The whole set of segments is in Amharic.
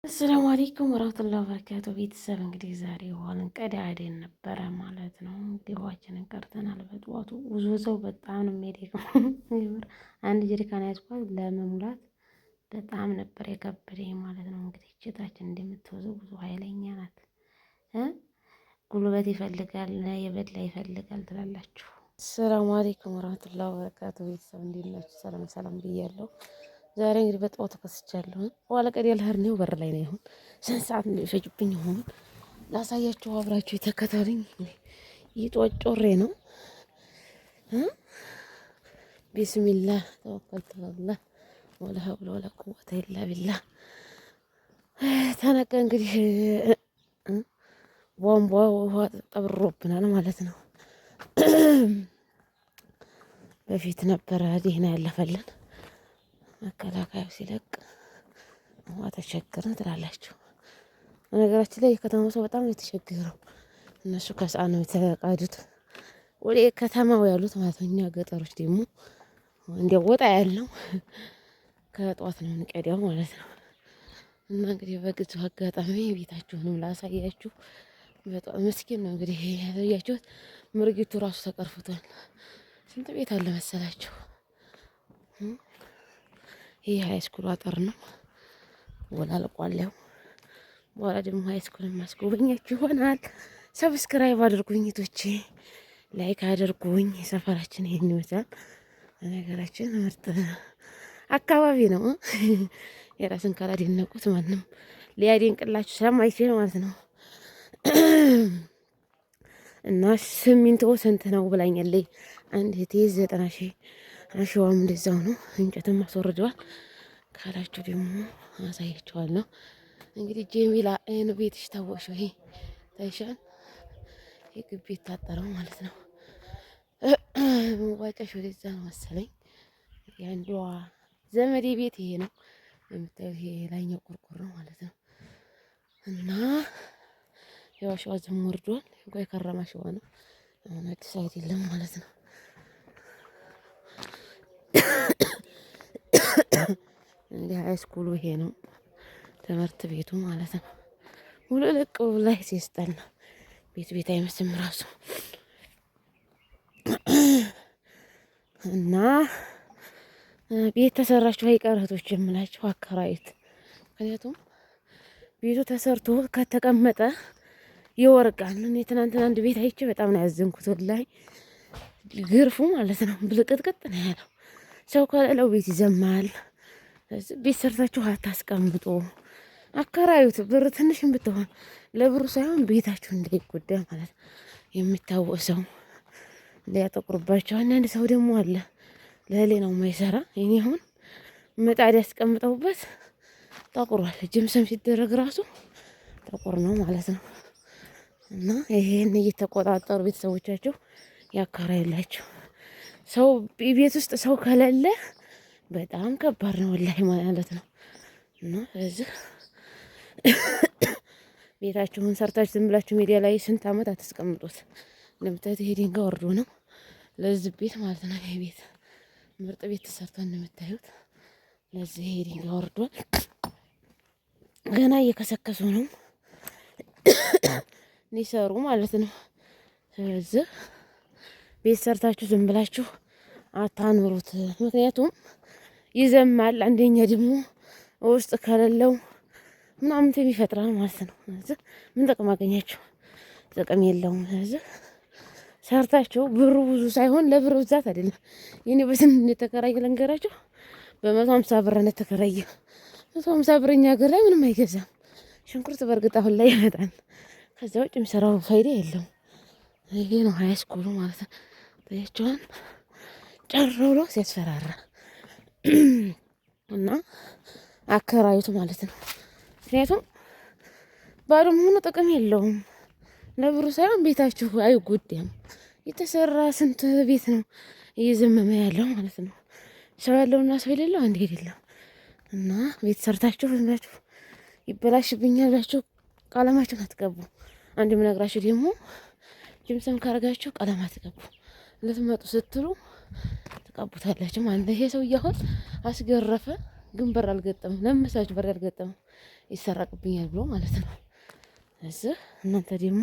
አሰላሙ አለይኩም ወራህመቱላሂ ወበረካቱ። ቤተሰብ እንግዲህ ዛሬ ውሃን ቀዳደን ነበረ ማለት ነው። እንግዲህ ውሃችንን ቀርተናል። በጠዋቱ ውዝውዘው በጣም ነው የሚደክመው። አንድ ጀሪካን ያዝኳት ለመሙላት በጣም ነበር የከበደኝ ማለት ነው። እንግዲህ እችታችን እንደምትወዘው ብዙ ኃይለኛ ናት። ጉልበት ይፈልጋል፣ የበላ ይፈልጋል ትላላችሁ። አሰላሙ አለይኩም ወራህመቱላሂ ወበረካቱ። ቤተሰብ እንዴት ናችሁ? ሰላም ሰላም ብያለሁ። ዛሬ እንግዲህ በጠዋት ተከስቻለሁ። በኋላ ቀን ያልህር ነው በር ላይ ነው። ይሁን ስንት ሰዓት እንደሚፈጅብኝ ይሁን ላሳያችሁ፣ አብራችሁ የተከተሉኝ። ይጦጮሬ ነው። ቢስሚላህ ተወከልቱ አላህ ወላ ሀብለ ወላ ቁወተ ኢላ ቢላህ። ተነቀ እንግዲህ ቧንቧ ውሃ ጠብሮብናል ማለት ነው። በፊት ነበረ ዲህና ያለፈልን መከላከያው ሲለቅ ውሃ ተቸገርን ትላላችሁ። በነገራችን ላይ የከተማው ሰው በጣም የተቸገረው እነሱ ከሰዓት ነው የተቃዱት ወደ ከተማው ያሉት ማለት ነው። እኛ ገጠሮች ደግሞ እንዲያው ወጣ ያልነው ከጧት ነው እንቀዳው ማለት ነው። እና እንግዲህ በግዙ አጋጣሚ ቤታችሁንም ላሳያችሁ። በጣም ምስኪን ነው እንግዲህ ያያችሁት። ምርጊቱ ራሱ ተቀርፍቷል። ስንት ቤት አለ መሰላችሁ? ይሄ ሃይስኩል አጥር ነው። ወላልቋለው በኋላ ደግሞ ሃይስኩልን ማስጎበኛችሁ ይሆናል። ሰብስክራይብ አድርጉኝ ቶቼ፣ ላይክ አድርጉኝ። ሰፈራችን ይሄን ይመስላል። ነገራችን ምርጥ አካባቢ ነው። የራስን ካላደነቁት ማንም ሊያደንቅላችሁ ስለማይችል ማለት ነው። እና ሲሚንቶ ስንት ነው ብላኛለች አንድ እህቴ። 90,000። አሸዋም እንደዛው ነው። እንጨትም አስወርደዋል። ካላችሁ ደግሞ አሳያችኋለሁ። እንግዲህ ጀሚላ አይኑ ቤትሽ ታወቅሽ ይሄ ታይሻን የግቢ የታጠረው ማለት ነው። መዋጫሽ ወደዛ ነው መሰለኝ። የአንዷ ዘመዴ ቤት ይሄ ነው የምታዩት። ይሄ ላይኛው ቆርቆሮ ማለት ነው። እና ያው አሸዋ ዝም ወርዷል። እንኳን የከረመ አሸዋ ነው። አሁን አዲስ አይደለም ማለት ነው። እንግዲህ ሃይስኩሉ ይሄ ነው ትምህርት ቤቱ ማለት ነው። ሙሉ ልቅ ላይ ሲስጠን ነው። ቤት አይመስልም ራሱ። እና ቤት ተሰራችሁ አይቀር እህቶች የምላችሁ አከራዩት። ምክንያቱም ቤቱ ተሰርቶ ከተቀመጠ ይወርቃል። እኔ ትናንትና አንድ ቤት አይቼ በጣም ነው ያዘንኩት። ወላሂ ግርፉ ማለት ነው ብልቅጥቅጥ ነው ያለው። ሰው ከሌለው ቤት ይዘማል። ቤት ሰርታችሁ አታስቀምጡ፣ አከራዩት። ብር ትንሽም ብትሆን ለብሩ ሳይሆን ቤታችሁ እንዳይጎዳ ማለት ነው። የሚታወሰው ሊያጠቁርባቸው። አንዳንድ ሰው ደግሞ አለ ለሌላው የማይሰራ። እኔ አሁን ምጣድ ያስቀምጠውበት ጠቁሯል። ጅምሰም ሲደረግ ራሱ ጠቁር ነው ማለት ነው። እና ይሄን እየተቆጣጠሩ ቤተሰቦቻቸው ያከራዩላቸው። ሰው ቤት ውስጥ ሰው ከሌለ በጣም ከባድ ነው ወላሂ ማለት ነው። እና ስለዚህ ቤታችሁን ሰርታችሁ ዝም ብላችሁ ሚዲያ ላይ ስንት አመት አትስቀምጡት። እንደምታዩት ይሄ ድንጋይ ወርዶ ነው ለዚህ ቤት ማለት ነው። ይሄ ቤት ምርጥ ቤት ተሰርቶ እንደምታዩት ለዚህ ይሄ ድንጋይ ወርዷል። ገና እየከሰከሱ ነው ሊሰሩ ማለት ነው። ስለዚህ ቤት ሰርታችሁ ዝም ብላችሁ አታኑሩት። ምክንያቱም ይዘማል። አንደኛ ደግሞ ውስጥ ከሌለው ምናምን ይፈጥራል ማለት ነው። ስለዚህ ምን ጥቅም አገኛችሁ? ጥቅም የለውም። ስለዚህ ሰርታችሁ ብሩ ብዙ ሳይሆን ለብሩ ብዛት አይደለም። የኔ በስንት እንደተከራየ ልንገራችሁ። በ150 ብር ነው የተከራየ። 150 ብር እኛ ሀገር ላይ ምንም አይገዛም። ሽንኩርት በእርግጥ አሁን ላይ ይመጣል። ከዛ ውጭ የሚሰራው ፋይዳ የለውም። ይሄ ነው ሃይስኩሉ ማለት ነው። ታያችኋል። ጨር ብሎ ሲያስፈራራ እና አከራዩት ማለት ነው። ምክንያቱም ባዶ መሆኑ ጥቅም የለውም። ለብሩ ሳይሆን ቤታችሁ አይጎዳም። የተሰራ ስንት ቤት ነው እየዘመመ ያለው ማለት ነው። ሰው ያለውና ሰው የሌለው አንድ አይደለም። እና ቤት ሰርታችሁ ብላችሁ ይበላሽብኛል ብላችሁ ቀለማችሁን አትቀቡ። አንድ የምነግራችሁ ደግሞ ጅምሰም ካረጋችሁ ቀለም አትቀቡ። ልትመጡ ስትሉ ተቀቡታላችሁ ማለት ነው። ይሄ ሰውዬ አሁን አስገረፈ፣ ግን በር አልገጠመም። ለምን መሰላችሁ በር ያልገጠመው? ይሰረቅብኛል ብሎ ማለት ነው። እዚህ እናንተ ደግሞ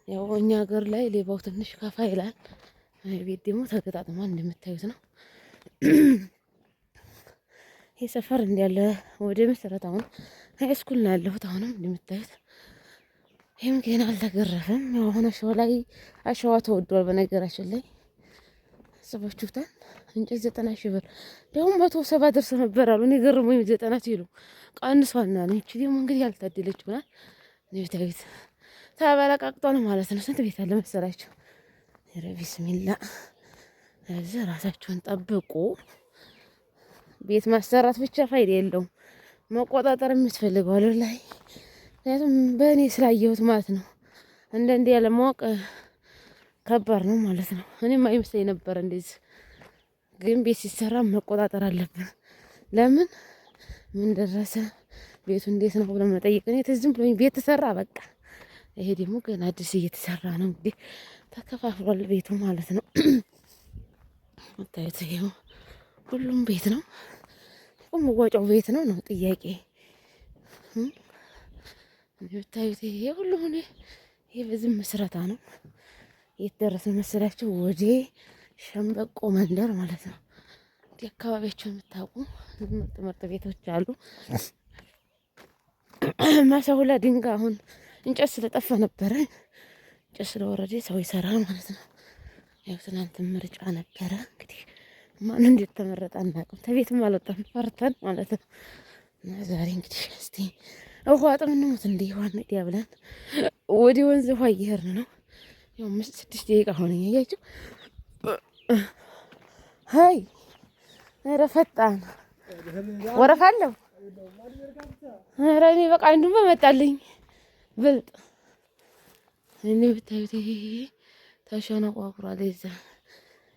ያው እኛ ሀገር ላይ ሌባው ትንሽ ከፋ ይላል። ቤት ደግሞ ተገጣጥሟል እንደምታዩት ነው። ይህ ሰፈር እንዲያለ ወደ መሰረታውን ሃይስኩል ነው ያለሁት። አሁንም እንደምታዩት ይህም ገና አልተገረፈም። ያው አሁን አሸዋ ላይ አሸዋ ተወዷል። በነገራችን ላይ አስባችሁታል። እንጨት 90 ሺህ ብር ደግሞ 170 ደርሶ ነበር አሉ። እኔ ገርሞኝ 90 ሲሉ ቀንሷል ነው ያለኝ። እቺ ደግሞ እንግዲህ ያልታደለች ሆናል። እንደምታዩት ተበለቃቅጧል ማለት ነው። ስንት ቤት አለ መሰላችሁ? ኧረ ቢስሚላ። እዚህ ራሳችሁን ጠብቁ። ቤት ማሰራት ብቻ ፋይዳ የለውም። መቆጣጠር የምትፈልገው አለ ላይ ምክንያቱም በእኔ ስላየሁት ማለት ነው። አንዳንዴ ያለማወቅ ከባድ ነው ማለት ነው። እኔም አይመስለኝ ነበር እንደዚህ። ግን ቤት ሲሰራ መቆጣጠር አለብን። ለምን ምን ደረሰ ቤቱ እንዴት ነው ብሎ መጠየቅ። እኔ ትዝም ብሎኝ ቤት ተሰራ በቃ። ይሄ ደግሞ ገና አዲስ እየተሰራ ነው። እንግዲህ ተከፋፍሏል ቤቱ ማለት ነው። ወጣይት ይሄው ሁሉም ቤት ነው። መዋጫው ቤት ነው ነው ጥያቄ። እንደምታዩት ይሄ ሁሉም ይሄ በዚህ መስረታ ነው። የት ደረስን መሰላችሁ? ወደ ሸምበቆ መንደር ማለት ነው። እንዲህ አካባቢያቸው የምታውቁ ምርጥ ምርጥ ቤቶች አሉ። ማሳውላ ድንጋይ አሁን እንጨት ስለጠፋ ነበረ። እንጨት ስለወረደ ሰው ይሰራል ማለት ነው። ያው ትናንት ምርጫ ነበረ እንግዲህ ማን እንዴት ተመረጠ አናውቅም። ተቤትም አልወጣም ፈርተን ማለት ነው። እና ዛሬ እንግዲህ እስቲ ውሃ ጥምንሞት እንደ ውሃ እንዲያ ብለን ወደ ወንዝ ውሃ እየሄድን ነው። ያው 6 ደቂቃ ሆነኝ። አያችሁ ሀይ ኧረ ፈጣን ወረፋ አለው። ኧረ እኔ በቃ አንዱን በመጣልኝ ብልጥ እኔ ብታዩት ይሄ ተሸነቋቁሯል። የዛ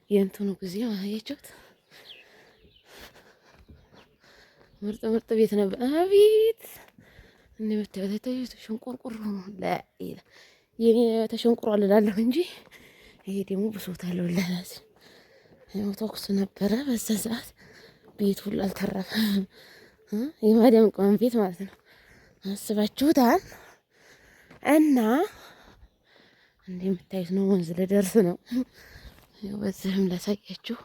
የእንትኑ ጊዜ አያችሁት? ምርጥ ምርጥ ቤት ነበር። አቤት እኔ ብታዩት ተሸንቆርቆር ነው ለኢላ የኔ ተሸንቆሯል እላለሁ እንጂ ይሄ ደግሞ ብሶታል። ለላዝ ያው ተኩስ ነበረ በዛ ሰዓት ቤት ሁሉ አልተረፈም። የማዳም ቅመም ቤት ማለት ነው። አስባችሁታል? እና እንደምታዩት ነው። ወንዝ ልደርስ ነው። ያው በዚህም ላሳያችሁ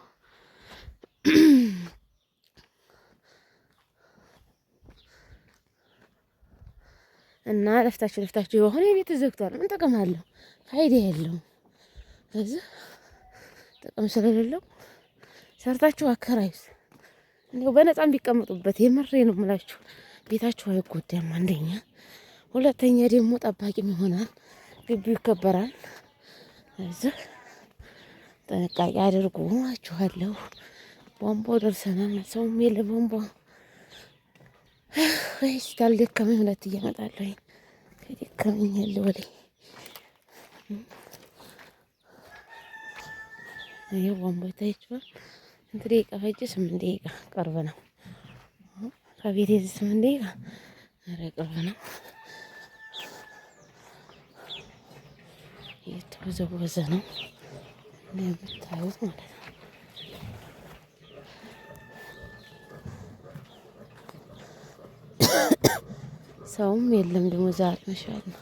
እና ለፍታችሁ የሆነ ቤት ተዘግቷል። ምን ጥቅም አለው? ፋይዳ የለውም። ስለዚህ ጥቅም ስለሌለው ሰርታችሁ አከራዩት። እንደው በነፃም ቢቀመጡበት የምሬ ነው የምላችሁ። ቤታችሁ አይጎዳም። አንደኛ፣ ሁለተኛ ደግሞ ጠባቂም ይሆናል። ግቢው ይከበራል። ስለዚህ ጥንቃቄ አድርጉ እላችኋለሁ። ቧንቧ ደርሰናል። ሰውም የለ ቧንቧ ወይስ ካልደከመኝ ሁለት እያመጣለሁ። ከደከመኝ ያለ ወለኝ ይሄ ቧንቧ ይታያችኋል። ስንት ደቂቃ ፈጀ? 8 ደቂቃ። ቅርብ ነው ከቤቴ 8 ደቂቃ። ኧረ ቅርብ ነው። እየተወዘወዘ ነው እንደምታዩት ማለት ነው። ሰውም የለም ደግሞ ዛሬ መሻል ነው።